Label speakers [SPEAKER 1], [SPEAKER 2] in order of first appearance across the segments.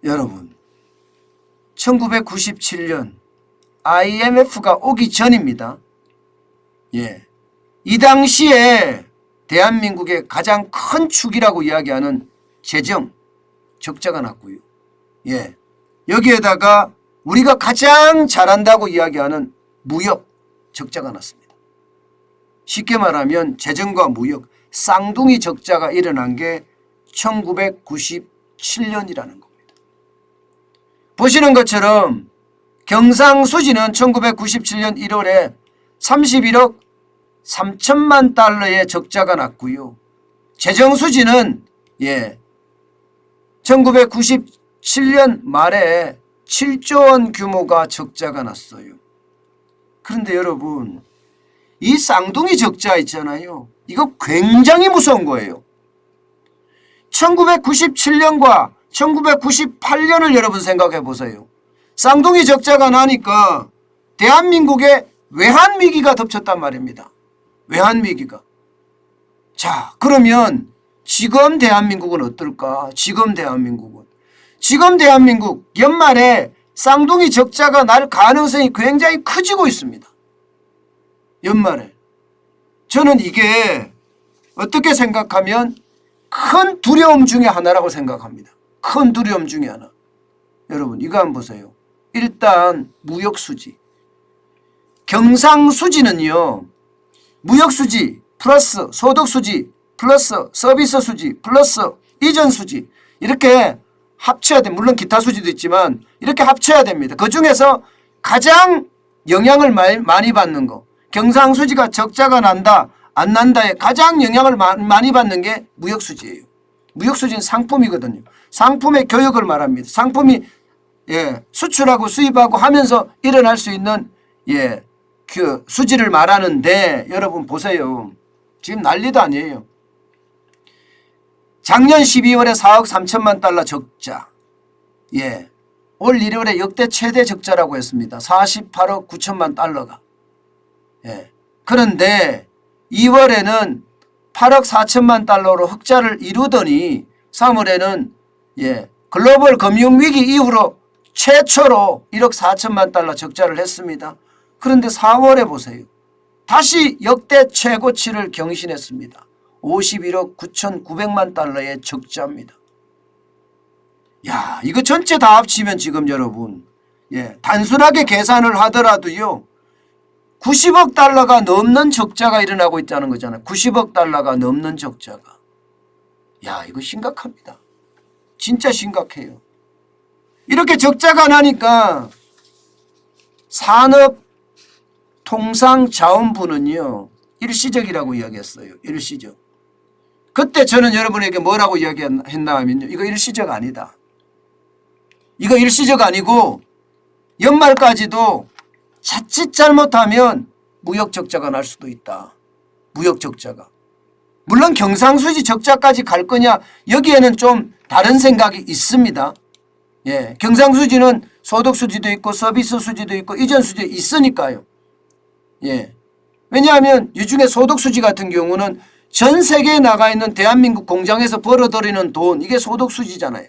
[SPEAKER 1] 여러분 1997년 IMF가 오기 전입니다. 예, 이 당시에 대한민국의 가장 큰 축이라고 이야기하는 재정 적자가 났고요. 예, 여기에다가 우리가 가장 잘한다고 이야기하는 무역 적자가 났습니다. 쉽게 말하면 재정과 무역 쌍둥이 적자가 일어난 게 1997년이라는 겁니다. 보시는 것처럼 경상수지는 1997년 1월에 31억 3천만 달러의 적자가 났고요. 재정수지는 1997년 말에 7조 원 규모가 적자가 났어요. 그런데 여러분 이 쌍둥이 적자 있잖아요. 이거 굉장히 무서운 거예요. 1997년과 1998년을 여러분 생각해 보세요. 쌍둥이 적자가 나니까 대한민국에 외환위기가 덮쳤단 말입니다. 외환위기가. 자, 그러면 지금 대한민국은 어떨까? 지금 대한민국 연말에 쌍둥이 적자가 날 가능성이 굉장히 커지고 있습니다. 연말에. 저는 이게 어떻게 생각하면 큰 두려움 중에 하나라고 생각합니다. 큰 두려움 중에 하나. 여러분 이거 한번 보세요. 일단 무역수지. 경상수지는요. 무역수지 플러스 소득수지 플러스 서비스수지 플러스 이전수지 이렇게 합쳐야 됩니다. 물론 기타 수지도 있지만 이렇게 합쳐야 됩니다. 그중에서 가장 영향을 많이 받는 거. 경상수지가 적자가 난다 안 난다에 가장 영향을 많이 받는 게 무역수지예요. 무역수지는 상품이거든요. 상품의 교역을 말합니다. 상품이 수출하고 수입하고 하면서 일어날 수 있는 그 수지를 말하는데 여러분 보세요. 지금 난리도 아니에요. 작년 12월에 4억 3천만 달러 적자. 올 1월에 역대 최대 적자라고 했습니다. 48억 9천만 달러가. 그런데 2월에는 8억 4천만 달러로 흑자를 이루더니 3월에는 글로벌 금융위기 이후로 최초로 1억 4천만 달러 적자를 했습니다. 그런데 4월에 보세요. 다시 역대 최고치를 경신했습니다. 51억 9,900만 달러의 적자입니다. 야, 이거 전체 다 합치면 지금 여러분 단순하게 계산을 하더라도요. 90억 달러가 넘는 적자가 일어나고 있다는 거잖아요. 90억 달러가 넘는 적자가. 야, 이거 심각합니다. 진짜 심각해요. 이렇게 적자가 나니까 산업통상자원부는요. 일시적이라고 이야기했어요. 일시적. 그때 저는 여러분에게 뭐라고 이야기했나 하면요. 이거 일시적 아니다. 이거 일시적 아니고 연말까지도 자칫 잘못하면 무역 적자가 날 수도 있다. 무역 적자가. 물론 경상수지 적자까지 갈 거냐 여기에는 좀 다른 생각이 있습니다. 경상수지는 소득수지도 있고 서비스수지도 있고 이전수지도 있으니까요. 왜냐하면 이 중에 소득수지 같은 경우는 전 세계에 나가 있는 대한민국 공장에서 벌어들이는 돈 이게 소득수지잖아요.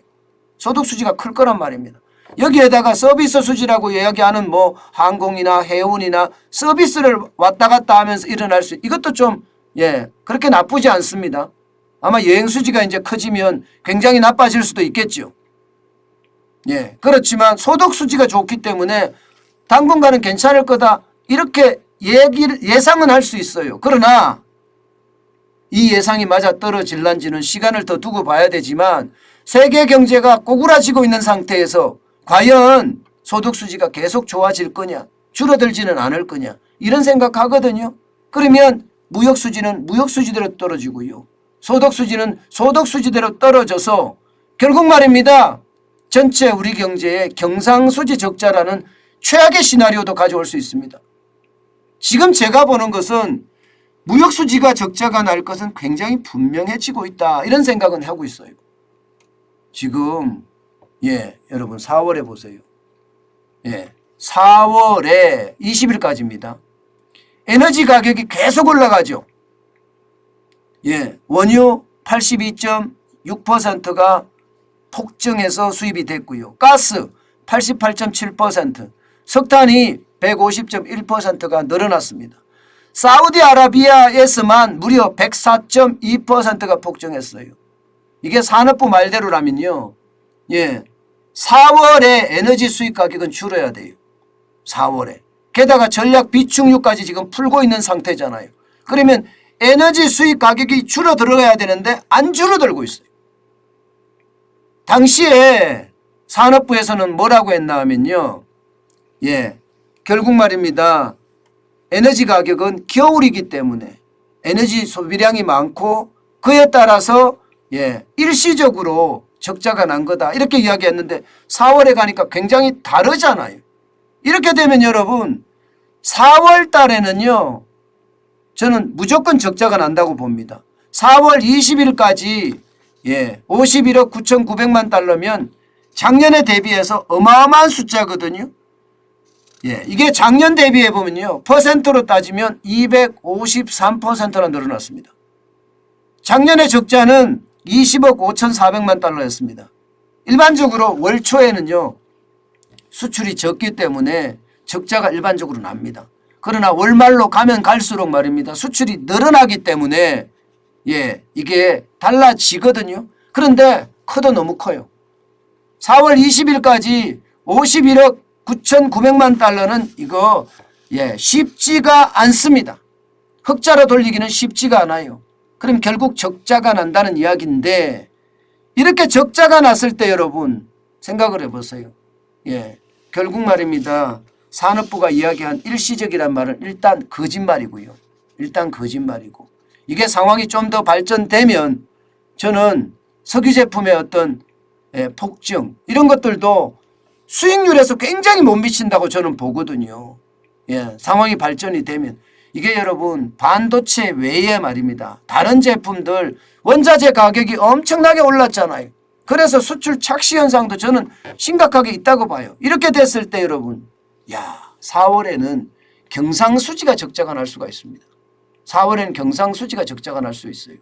[SPEAKER 1] 소득수지가 클 거란 말입니다. 여기에다가 서비스 수지라고 이야기하는 뭐 항공이나 해운이나 서비스를 왔다 갔다 하면서 일어날 수 이것도 좀 그렇게 나쁘지 않습니다. 아마 여행 수지가 이제 커지면 굉장히 나빠질 수도 있겠죠. 그렇지만 소득 수지가 좋기 때문에 당분간은 괜찮을 거다 이렇게 예상은 할 수 있어요. 그러나 이 예상이 맞아떨어질런지는 시간을 더 두고 봐야 되지만 세계 경제가 꼬꾸라지고 있는 상태에서 과연 소득수지가 계속 좋아질 거냐 줄어들지는 않을 거냐 이런 생각하거든요. 그러면 무역수지는 무역수지대로 떨어지고요. 소득수지는 소득수지대로 떨어져서 결국 말입니다. 전체 우리 경제에 경상수지 적자라는 최악의 시나리오도 가져올 수 있습니다. 지금 제가 보는 것은 무역수지가 적자가 날 것은 굉장히 분명해지고 있다 이런 생각은 하고 있어요. 지금 여러분 4월에 보세요. 4월에 20일까지입니다. 에너지 가격이 계속 올라가죠. 원유 82.6%가 폭증해서 수입이 됐고요. 가스 88.7%, 석탄이 150.1%가 늘어났습니다. 사우디아라비아에서만 무려 104.2%가 폭증했어요. 이게 산업부 말대로라면요. 4월에 에너지 수입 가격은 줄어야 돼요. 4월에. 게다가 전략 비축유까지 지금 풀고 있는 상태잖아요. 그러면 에너지 수입 가격이 줄어들어야 되는데 안 줄어들고 있어요. 당시에 산업부에서는 뭐라고 했나 하면요. 결국 말입니다. 에너지 가격은 겨울이기 때문에 에너지 소비량이 많고 그에 따라서 일시적으로 적자가 난 거다. 이렇게 이야기했는데 4월에 가니까 굉장히 다르잖아요. 이렇게 되면 여러분 4월 달에는요. 저는 무조건 적자가 난다고 봅니다. 4월 20일까지 51억 9,900만 달러면 작년에 대비해서 어마어마한 숫자거든요. 이게 작년 대비해 보면요. 퍼센트로 따지면 253%나 늘어났습니다. 작년의 적자는 20억 5,400만 달러였습니다. 일반적으로 월 초에는요. 수출이 적기 때문에 적자가 일반적으로 납니다. 그러나 월말로 가면 갈수록 말입니다. 수출이 늘어나기 때문에 이게 달라지거든요. 그런데 커도 너무 커요. 4월 20일까지 51억 9,900만 달러는 이거 쉽지가 않습니다. 흑자로 돌리기는 쉽지가 않아요. 그럼 결국 적자가 난다는 이야기인데 이렇게 적자가 났을 때 여러분 생각을 해보세요. 결국 말입니다. 산업부가 이야기한 일시적이란 말은 일단 거짓말이고요. 일단 거짓말이고 이게 상황이 좀 더 발전되면 저는 석유 제품의 어떤 폭증 이런 것들도 수익률에서 굉장히 못 미친다고 저는 보거든요. 상황이 발전이 되면 이게 여러분 반도체 외에 말입니다. 다른 제품들 원자재 가격이 엄청나게 올랐잖아요. 그래서 수출 착시 현상도 저는 심각하게 있다고 봐요. 이렇게 됐을 때 여러분 4월에는 경상수지가 적자가 날 수가 있습니다. 4월에는 경상수지가 적자가 날 수 있어요.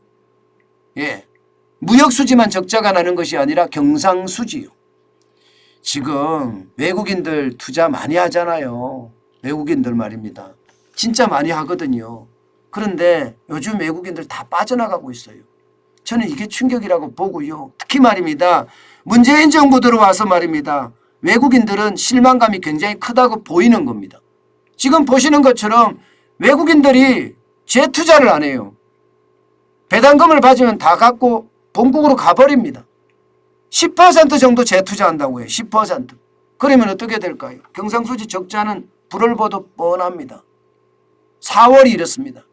[SPEAKER 1] 무역수지만 적자가 나는 것이 아니라 경상수지요. 지금 외국인들 투자 많이 하잖아요. 외국인들 말입니다. 진짜 많이 하거든요. 그런데 요즘 외국인들 다 빠져나가고 있어요. 저는 이게 충격이라고 보고요. 특히 말입니다. 문재인 정부 들어와서 말입니다. 외국인들은 실망감이 굉장히 크다고 보이는 겁니다. 지금 보시는 것처럼 외국인들이 재투자를 안 해요. 배당금을 받으면 다 갖고 본국으로 가버립니다. 10% 정도 재투자한다고 해요. 10%. 그러면 어떻게 될까요? 경상수지 적자는 불을 보듯 뻔합니다. 4월이 이렇습니다.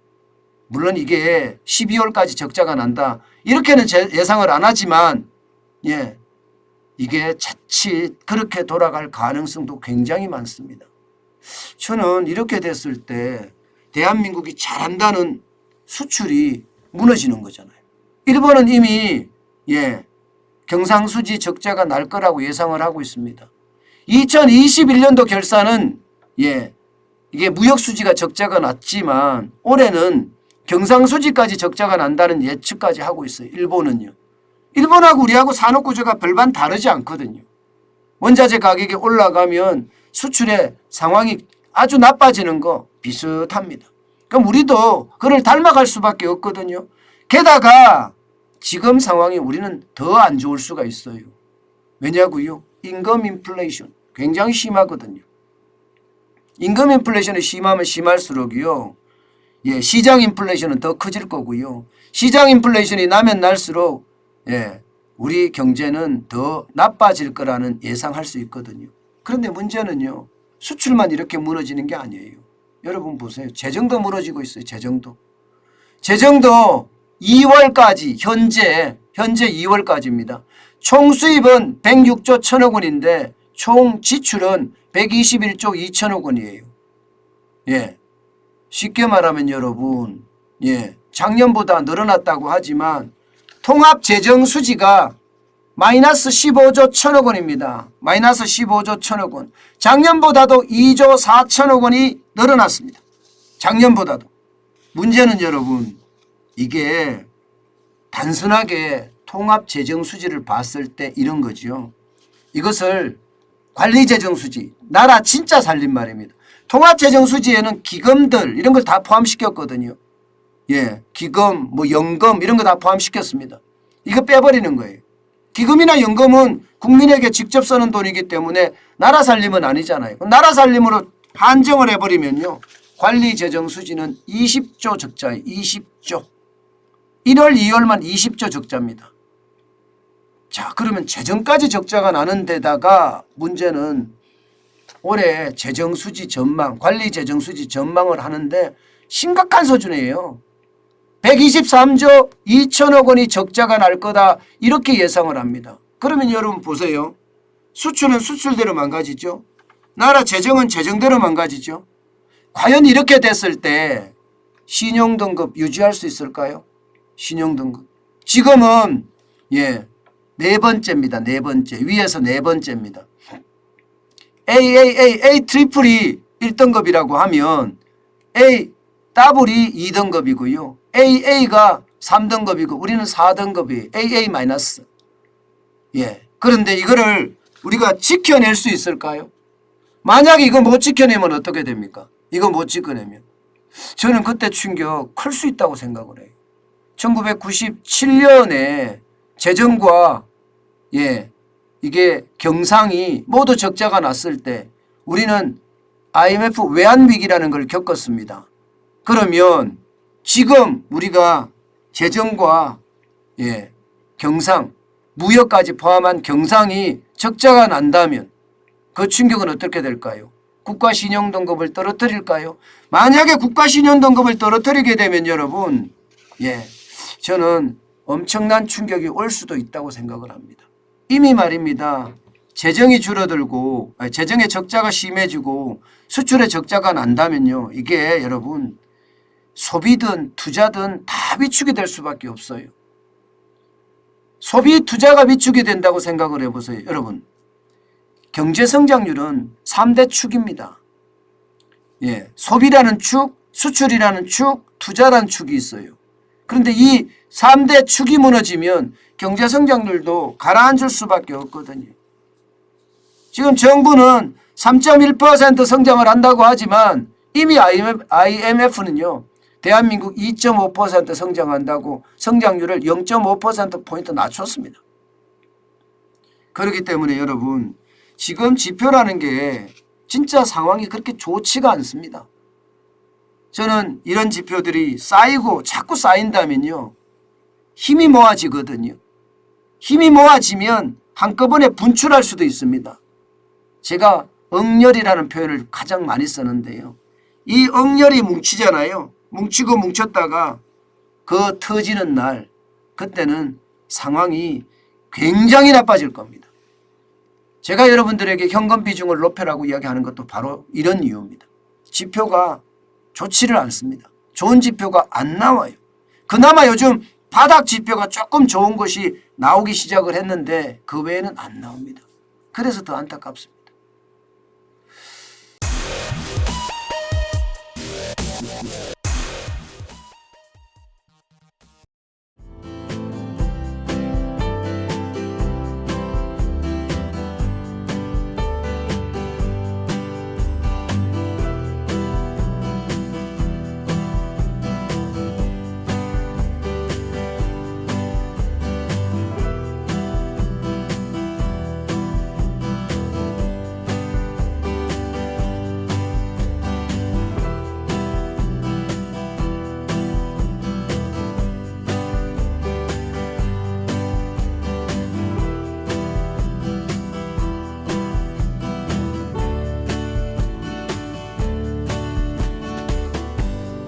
[SPEAKER 1] 물론 이게 12월까지 적자가 난다. 이렇게는 예상을 안 하지만 이게 자칫 그렇게 돌아갈 가능성도 굉장히 많습니다. 저는 이렇게 됐을 때 대한민국이 잘한다는 수출이 무너지는 거잖아요. 일본은 이미 경상수지 적자가 날 거라고 예상을 하고 있습니다. 2021년도 결산은 이게 무역수지가 적자가 났지만 올해는 경상수지까지 적자가 난다는 예측까지 하고 있어요. 일본은요. 일본하고 우리하고 산업구조가 별반 다르지 않거든요. 원자재 가격이 올라가면 수출의 상황이 아주 나빠지는 거 비슷합니다. 그럼 우리도 그를 닮아갈 수밖에 없거든요. 게다가 지금 상황이 우리는 더 안 좋을 수가 있어요. 왜냐고요? 임금 인플레이션 굉장히 심하거든요. 임금 인플레이션이 심하면 심할수록요. 시장 인플레이션은 더 커질 거고요. 시장 인플레이션이 나면 날수록 우리 경제는 더 나빠질 거라는 예상할 수 있거든요. 그런데 문제는요. 수출만 이렇게 무너지는 게 아니에요. 여러분 보세요. 재정도 무너지고 있어요. 재정도 2월까지 현재 2월까지입니다. 총 수입은 106조 1천억 원인데 총 지출은 121조 2천억 원이에요. 쉽게 말하면 여러분 작년보다 늘어났다고 하지만 통합 재정 수지가 마이너스 15조 1천억 원입니다. 마이너스 15조 1천억 원. 작년보다도 2조 4천억 원이 늘어났습니다. 작년보다도. 문제는 여러분 이게 단순하게 통합재정수지를 봤을 때 이런 거죠. 이것을 관리재정수지, 나라 진짜 살린 말입니다. 통합재정수지에는 기금들 이런 걸 다 포함시켰거든요. 예, 기금, 뭐 연금 이런 거 다 포함시켰습니다. 이거 빼버리는 거예요. 기금이나 연금은 국민에게 직접 쓰는 돈이기 때문에 나라 살림은 아니잖아요. 나라 살림으로 한정을 해버리면요. 관리재정수지는 20조 적자예요. 20조. 1월, 2월만 20조 적자입니다. 자, 그러면 재정까지 적자가 나는 데다가 문제는 올해 재정수지 전망, 관리재정수지 전망을 하는데 심각한 수준이에요. 123조 2천억 원이 적자가 날 거다 이렇게 예상을 합니다. 그러면 여러분 보세요. 수출은 수출대로 망가지죠. 나라 재정은 재정대로 망가지죠. 과연 이렇게 됐을 때 신용등급 유지할 수 있을까요? 신용등급. 지금은 네 번째입니다. 네 번째. 위에서 네 번째입니다. A 트리플이 1등급이라고 하면 A 더블이 2등급이고요. AA가 3등급이고 우리는 4등급이에요. AA 마이너스. 그런데 이거를 우리가 지켜낼 수 있을까요? 만약에 이거 못 지켜내면 어떻게 됩니까? 이거 못 지켜내면. 저는 그때 충격 클 수 있다고 생각을 해요. 1997년에 재정과 이게 경상이 모두 적자가 났을 때 우리는 IMF 외환위기라는 걸 겪었습니다. 그러면 지금 우리가 재정과 경상, 무역까지 포함한 경상이 적자가 난다면 그 충격은 어떻게 될까요? 국가신용등급을 떨어뜨릴까요? 만약에 국가신용등급을 떨어뜨리게 되면 여러분 저는 엄청난 충격이 올 수도 있다고 생각을 합니다. 이미 말입니다. 재정이 줄어들고 재정의 적자가 심해지고 수출의 적자가 난다면요. 이게 여러분 소비든 투자든 다 위축이 될 수밖에 없어요. 소비 투자가 위축이 된다고 생각을 해보세요. 여러분 경제성장률은 3대 축입니다. 소비라는 축, 수출이라는 축, 투자라는 축이 있어요. 그런데 이 3대 축이 무너지면 경제성장률도 가라앉을 수밖에 없거든요. 지금 정부는 3.1% 성장을 한다고 하지만 이미 IMF는요. 대한민국 2.5% 성장한다고 성장률을 0.5%포인트 낮췄습니다. 그렇기 때문에 여러분 지금 지표라는 게 진짜 상황이 그렇게 좋지가 않습니다. 저는 이런 지표들이 쌓이고 자꾸 쌓인다면요. 힘이 모아지거든요. 힘이 모아지면 한꺼번에 분출할 수도 있습니다. 제가 억렬이라는 표현을 가장 많이 쓰는데요. 이 억렬이 뭉치잖아요. 뭉치고 뭉쳤다가 그 터지는 날 그때는 상황이 굉장히 나빠질 겁니다. 제가 여러분들에게 현금 비중을 높여라고 이야기하는 것도 바로 이런 이유입니다. 지표가 좋지를 않습니다. 좋은 지표가 안 나와요. 그나마 요즘 바닥 지표가 조금 좋은 것이 나오기 시작을 했는데 그 외에는 안 나옵니다. 그래서 더 안타깝습니다.